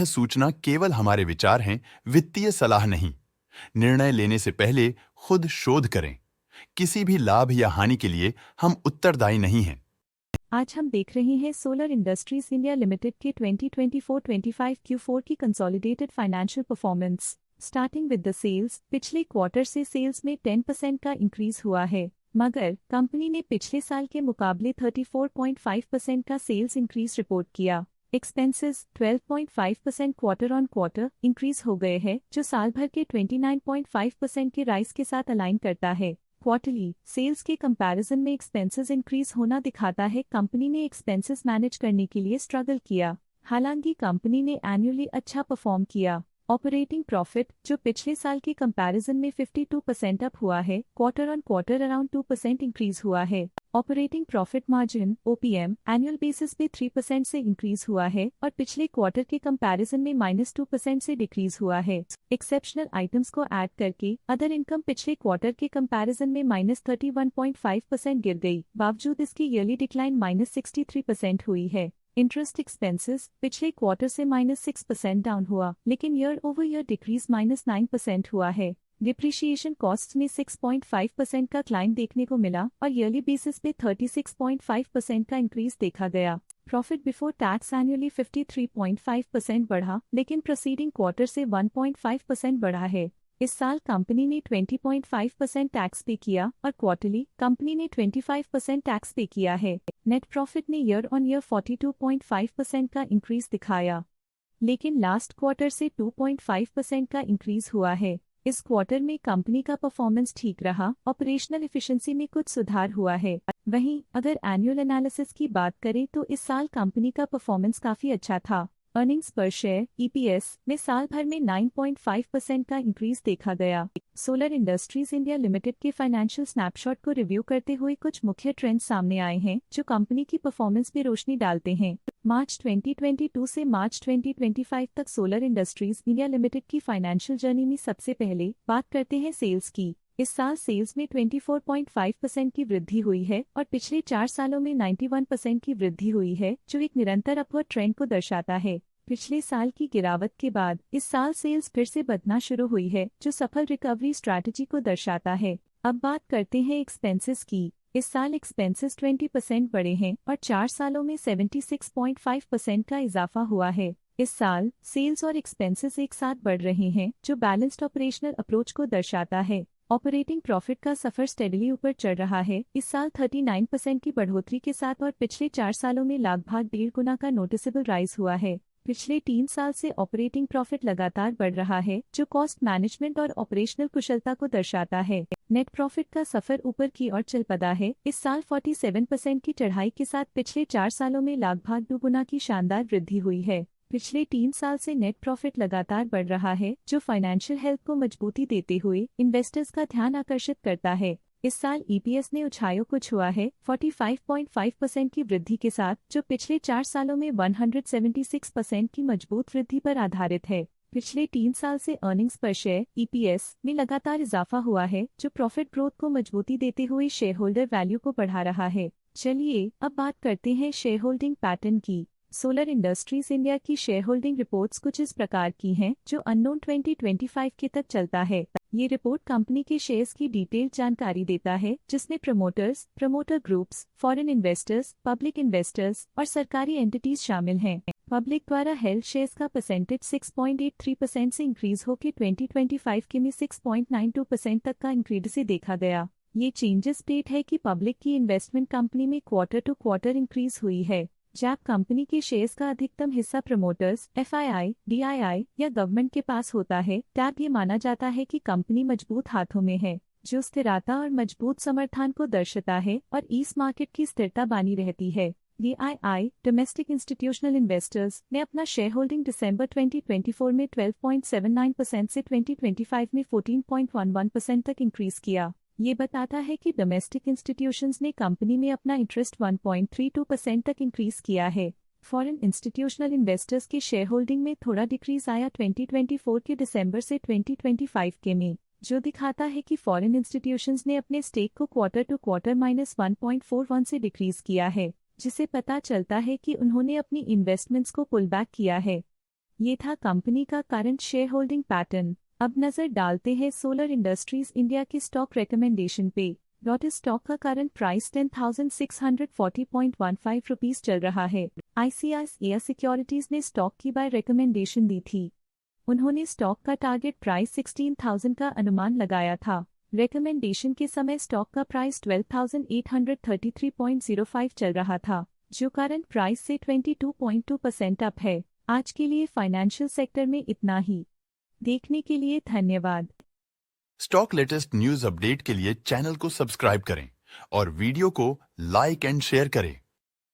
सूचना केवल हमारे विचार हैं, वित्तीय सलाह नहीं। निर्णय लेने से पहले खुद शोध करें। किसी भी लाभ या हानि के लिए हम उत्तरदायी नहीं हैं। आज हम देख रहे हैं सोलर इंडस्ट्रीज इंडिया लिमिटेड के 2024-25 Q4 की consolidated financial performance. Starting with the sales, पिछले क्वार्टर से सेल्स में 10% का इंक्रीज हुआ है, मगर कंपनी ने पिछले साल के मुकाबले 34.5% का सेल्स इंक्रीज रिपोर्ट किया। Expenses 12.5% quarter on quarter increase हो गए हैं, जो साल भर के 29.5% के राइज के साथ अलाइन करता है। क्वार्टरली सेल्स के कंपैरिजन में एक्सपेंसेस इंक्रीज होना दिखाता है कंपनी ने एक्सपेंसेस मैनेज करने के लिए स्ट्रगल किया। हालांकि कंपनी ने एनुअली अच्छा परफॉर्म किया। ऑपरेटिंग प्रॉफिट, जो पिछले साल के कंपैरिजन में 52% अप हुआ है, quarter on quarter around 2% increase हुआ है। Operating profit margin OPM annual basis पे 3% से इंक्रीज हुआ है और पिछले क्वार्टर के कंपैरिजन में -2% से डिक्रीज हुआ है। एक्सेप्शनल आइटम्स को ऐड करके अदर इनकम पिछले क्वार्टर के कंपैरिजन में -31.5% गिर गई, बावजूद इसकी ईयरली डिक्लाइन -63% हुई है। इंटरेस्ट एक्सपेंसेस पिछले क्वार्टर से -6% डाउन हुआ, लेकिन ईयर ओवर ईयर डिक्रीज -9% हुआ है। डिप्रिशिएशन कॉस्ट में 6.5% का क्लाइम देखने को मिला और ईयरली बेसिस पे 36.5% का इंक्रीज देखा गया। प्रॉफिट बिफोर टैक्स एनुअली 53.5% बढ़ा, लेकिन प्रीसीडिंग क्वार्टर से 1.5% बढ़ा है। इस साल कंपनी ने 20.5% टैक्स पे किया और क्वार्टरली कंपनी ने 25% टैक्स पे किया है। नेट प्रॉफिट ने ईयर ऑन ईयर 42.5% का इंक्रीज दिखाया, लेकिन लास्ट क्वार्टर से 2.5% का इंक्रीज हुआ है। इस क्वार्टर में कंपनी का परफॉर्मेंस ठीक रहा, ऑपरेशनल एफिशिएंसी में कुछ सुधार हुआ है। वहीं अगर एनुअल एनालिसिस की बात करें तो इस साल कंपनी का परफॉर्मेंस काफी अच्छा था। अर्निंग्स पर शेयर EPS में साल भर में 9.5% का इंक्रीज देखा गया। सोलर इंडस्ट्रीज इंडिया लिमिटेड के फाइनेंशियल स्नैपशॉट को रिव्यू करते हुए कुछ मुख्य ट्रेंड्स सामने आए हैं जो कंपनी की परफॉर्मेंस पे रोशनी डालते हैं। मार्च 2022 से मार्च 2025 तक सोलर इंडस्ट्रीज इंडिया लिमिटेड की फाइनेंशियल जर्नी में सबसे पहले बात करते हैं सेल्स की। इस साल सेल्स में 24.5% की वृद्धि हुई है और पिछले 4 सालों में 91% की वृद्धि हुई है, जो एक निरंतर अपवर्ड ट्रेंड को दर्शाता है। पिछले साल की गिरावट के बाद इस साल सेल्स फिर से बढ़ना शुरू हुई है, जो सफल रिकवरी स्ट्रैटेजी को दर्शाता है। अब बात करते हैं एक्सपेंसेस की। इस साल एक्सपेंसेस 20% बढ़े हैं और 4 सालों में 76.5% का इजाफा हुआ है। इस साल सेल्स और एक्सपेंसेस एक साथ बढ़ रहे हैं, जो बैलेंस्ड ऑपरेशनल अप्रोच को दर्शाता है। ऑपरेटिंग प्रॉफिट का सफर स्टेडली ऊपर चढ़ रहा है। इस साल 39% की बढ़ोतरी के साथ और पिछले 4 सालों में लगभग 1.5 गुना का नोटिसेबल राइज हुआ है। पिछले 3 साल से ऑपरेटिंग प्रॉफिट लगातार बढ़ रहा है, जो कॉस्ट मैनेजमेंट और ऑपरेशनल कुशलता को दर्शाता है। नेट प्रॉफिट का सफर ऊपर की ओर चल पड़ा है। इस साल 47% की चढ़ाई के साथ पिछले 4 सालों में लगभग 2 गुना की शानदार वृद्धि हुई है। पिछले 3 साल से नेट प्रॉफिट लगातार बढ़ रहा है, जो फाइनेंशियल हेल्थ को मजबूती देते हुए इन्वेस्टर्स का ध्यान आकर्षित करता है। इस साल EPS ने ऊंचाइयों को छुआ है 45.5% की वृद्धि के साथ, जो पिछले 4 सालों में 176% की मजबूत वृद्धि पर आधारित है। पिछले 3 साल से अर्निंग्स पर शेयर EPS में लगातार इजाफा हुआ है, जो प्रॉफिट ग्रोथ को मजबूती देते हुए शेयर होल्डर वैल्यू को बढ़ा रहा है। चलिए अब बात करते हैं शेयर होल्डिंग पैटर्न की। सोलर इंडस्ट्रीज इंडिया की शेयर होल्डिंग रिपोर्ट्स कुछ इस प्रकार की हैं, जो अननोन 2025 के तक चलता है। ये रिपोर्ट कंपनी के शेयर्स की डिटेल्ड जानकारी देता है, जिसमें promoters, promoter groups, foreign investors, public investors और सरकारी एंटिटीज शामिल हैं। पब्लिक द्वारा हेल्ड शेयर्स का परसेंटेज 6.83% से इंक्रीज होकर 2025 के में 6.92% तक का इंक्रीज से देखा गया। ये चेंजेस स्टेट है कि पब्लिक की इन्वेस्टमेंट कंपनी में क्वार्टर टू क्वार्टर इंक्रीज हुई है। जब कंपनी के शेयर्स का अधिकतम हिस्सा प्रमोटर्स, FII, DII या गवर्नमेंट के पास होता है, तब ये माना जाता है कि कंपनी मजबूत हाथों में है, जो स्थिरता और मजबूत समर्थन को दर्शाता है और इस मार्केट की स्थिरता बनी रहती है। DII, डोमेस्टिक इंस्टीट्यूशनल इन्वेस्टर्स, ने अपना शेयर होल्डिंग दिसंबर 2024 में 12.79% से 2025 में 14.11% तक इंक्रीज किया। ये बताता है कि डोमेस्टिक इंस्टीट्यूशंस ने कंपनी में अपना इंटरेस्ट 1.32% तक इंक्रीज किया है। फॉरेन इंस्टीट्यूशनल इन्वेस्टर्स के शेयर होल्डिंग में थोड़ा डिक्रीज आया 2024 के दिसंबर से 2025 के में, जो दिखाता है कि फॉरेन इंस्टीट्यूशंस ने अपने स्टेक को क्वार्टर टू क्वार्टर -1.41 से डिक्रीज किया है, जिसे पता चलता है कि उन्होंने अपनी इन्वेस्टमेंट्स को पुल बैक किया है। ये था कंपनी का करंट शेयर होल्डिंग पैटर्न। अब नजर डालते हैं सोलर इंडस्ट्रीज इंडिया की स्टॉक रिकमेंडेशन पे। इस स्टॉक का करंट प्राइस 10,640.15 रुपीस चल रहा है। ICICI सिक्योरिटीज ने स्टॉक की बाय रिकमेंडेशन दी थी। उन्होंने स्टॉक का टारगेट प्राइस 16,000 का अनुमान लगाया था। रिकमेंडेशन के समय स्टॉक का प्राइस 12,833.05 चल रहा था, जो करंट प्राइस से 22.2% अप है। आज के लिए फाइनेंशियल सेक्टर में इतना ही। देखने के लिए धन्यवाद। स्टॉक लेटेस्ट न्यूज अपडेट के लिए चैनल को सब्सक्राइब करें और वीडियो को लाइक एंड शेयर करें।